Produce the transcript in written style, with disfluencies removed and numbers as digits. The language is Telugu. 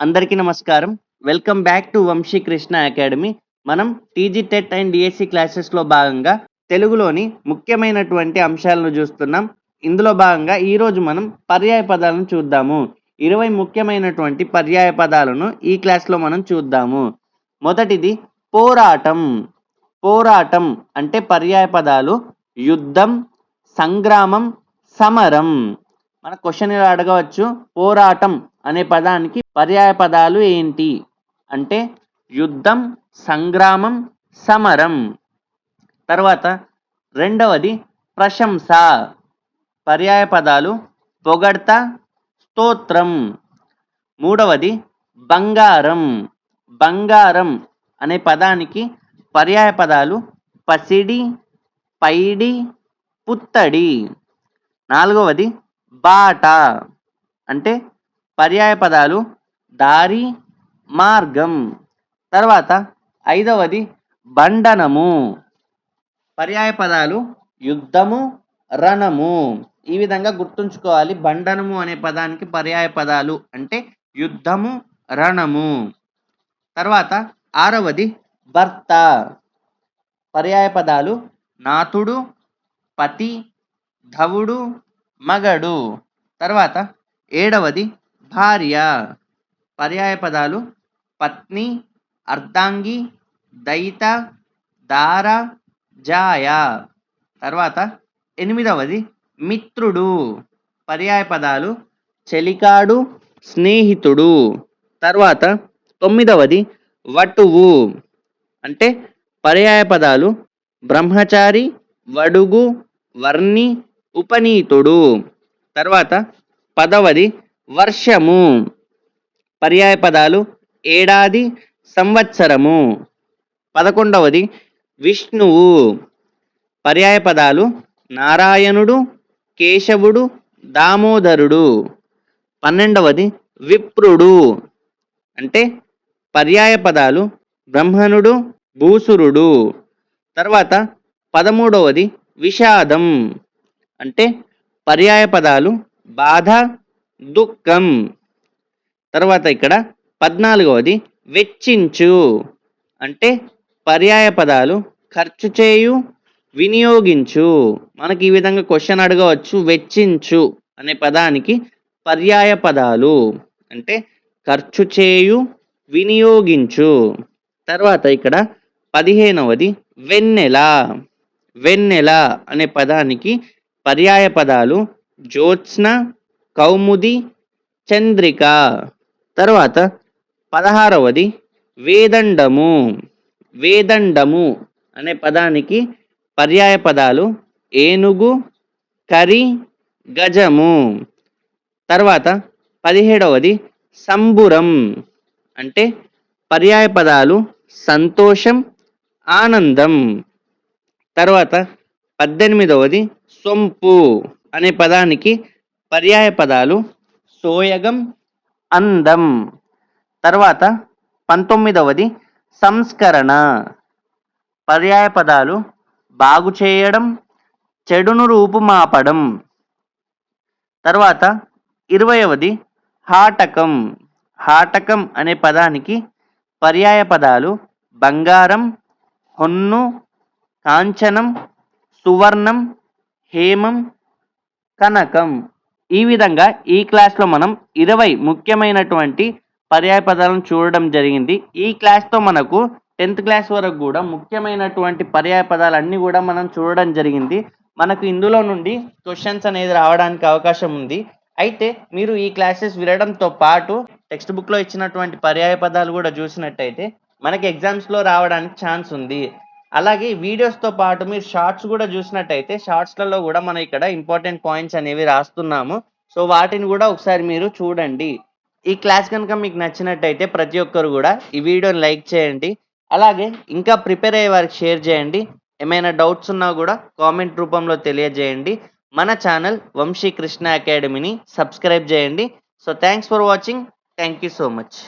అందరికీ నమస్కారం. Welcome back to Vamsi Krishna academy. మనం టీజీ టెట్ అండ్ డిఎస్సి క్లాసెస్లో భాగంగా తెలుగులోని ముఖ్యమైనటువంటి అంశాలను చూస్తున్నాం. ఇందులో భాగంగా ఈరోజు మనం పర్యాయ పదాలను చూద్దాము. 20 ముఖ్యమైనటువంటి పర్యాయ పదాలను ఈ క్లాస్లో మనం చూద్దాము. మొదటిది పోరాటం. పోరాటం అంటే పర్యాయ పదాలు యుద్ధం, సంగ్రామం, సమరం. మన క్వశ్చన్ ఇలా అడగవచ్చు, పోరాటం అనే పదానికి పర్యాయ పదాలు ఏంటి అంటే యుద్ధం, సంగ్రామం, సమరం. తర్వాత రెండవది ప్రశంస. పర్యాయ పదాలు పొగడ్త, స్తోత్రం. మూడవది బంగారం. బంగారం అనే పదానికి పర్యాయ పదాలు పసిడి, పైడి, పుత్తడి. నాలుగవది బాట అంటే పర్యాయ పదాలు దారి, మార్గం. తర్వాత ఐదవది బండనము. పర్యాయ పదాలు యుద్ధము, రణము. ఈ విధంగా గుర్తుంచుకోవాలి. బండనము అనే పదానికి పర్యాయ పదాలు అంటే యుద్ధము, రణము. తర్వాత ఆరవది భర్త. పర్యాయ పదాలు నాథుడు, పతి, ధవుడు, మగడు. తర్వాత ఏడవది భార్య. పర్యాయ పదాలు పత్ని, అర్ధాంగి, దయిత, దార, జాయ. తర్వాత ఎనిమిదవది మిత్రుడు. పర్యాయ పదాలు చెలికాడు, స్నేహితుడు. తర్వాత తొమ్మిదవది వటువు అంటే పర్యాయ పదాలు బ్రహ్మచారి, వడుగు, వర్ణి, ఉపనీతుడు. తర్వాత పదవది వర్షము. పర్యాయ పదాలు ఏడాది, సంవత్సరము. 11వది విష్ణువు. పర్యాయ పదాలు నారాయణుడు, కేశవుడు, దామోదరుడు. 12వది విప్రుడు అంటే పర్యాయ పదాలు బ్రహ్మణుడు, భూసురుడు. తర్వాత 13వది విషాదం అంటే పర్యాయ పదాలు బాధ, దుఃఖం. తర్వాత ఇక్కడ 14వది వెచ్చించు అంటే పర్యాయ పదాలు ఖర్చు చేయు, వినియోగించు. మనకి ఈ విధంగా క్వశ్చన్ అడగవచ్చు, వెచ్చించు అనే పదానికి పర్యాయ పదాలు అంటే ఖర్చు చేయు, వినియోగించు. తర్వాత ఇక్కడ 15వది వెన్నెల. వెన్నెల అనే పదానికి పర్యాయ పదాలు జ్యోత్స్న, కౌముది, చంద్రిక. తర్వాత 16వది వేదండము. వేదండము అనే పదానికి పర్యాయ పదాలు ఏనుగు, కరి, గజము. తర్వాత 17వది సంబురం అంటే పర్యాయ పదాలు సంతోషం, ఆనందం. తర్వాత 18వది సొంపు అనే పదానికి పర్యాయ పదాలు సోయగం, అందం. తర్వాత 19వది సంస్కరణ. పర్యాయ పదాలు బాగు చేయడం, చెడును రూపుమాపడం. తర్వాత 20వది హాటకం. హాటకం అనే పదానికి పర్యాయ పదాలు బంగారం, హొన్ను, కాంచనం, సువర్ణం, హేమం, కనకం. ఈ విధంగా ఈ క్లాస్లో మనం 20 ముఖ్యమైనటువంటి పర్యాయ పదాలను చూడడం జరిగింది. ఈ క్లాస్తో మనకు 10th క్లాస్ వరకు కూడా ముఖ్యమైనటువంటి పర్యాయ పదాలన్నీ కూడా మనం చూడడం జరిగింది. మనకు ఇందులో నుండి క్వశ్చన్స్ అనేది రావడానికి అవకాశం ఉంది. అయితే మీరు ఈ క్లాసెస్ వినడంతో పాటు టెక్స్ట్ బుక్లో ఇచ్చినటువంటి పర్యాయ పదాలు కూడా చూసినట్టయితే మనకి ఎగ్జామ్స్లో రావడానికి ఛాన్స్ ఉంది. అలాగే వీడియోస్తో పాటు మీరు షార్ట్స్ కూడా చూసినట్టయితే షార్ట్స్లలో కూడా మనం ఇక్కడ ఇంపార్టెంట్ పాయింట్స్ అనేవి రాస్తున్నాము. సో వాటిని కూడా ఒకసారి మీరు చూడండి. ఈ క్లాస్ కనుక మీకు నచ్చినట్టయితే ప్రతి ఒక్కరు కూడా ఈ వీడియోని లైక్ చేయండి. అలాగే ఇంకా ప్రిపేర్ అయ్యే వారికి షేర్ చేయండి. ఏమైనా డౌట్స్ ఉన్నా కూడా కామెంట్ రూపంలో తెలియజేయండి. మన ఛానల్ వంశీ కృష్ణ అకాడమీని సబ్స్క్రైబ్ చేయండి. So thanks for watching. Thank you so much.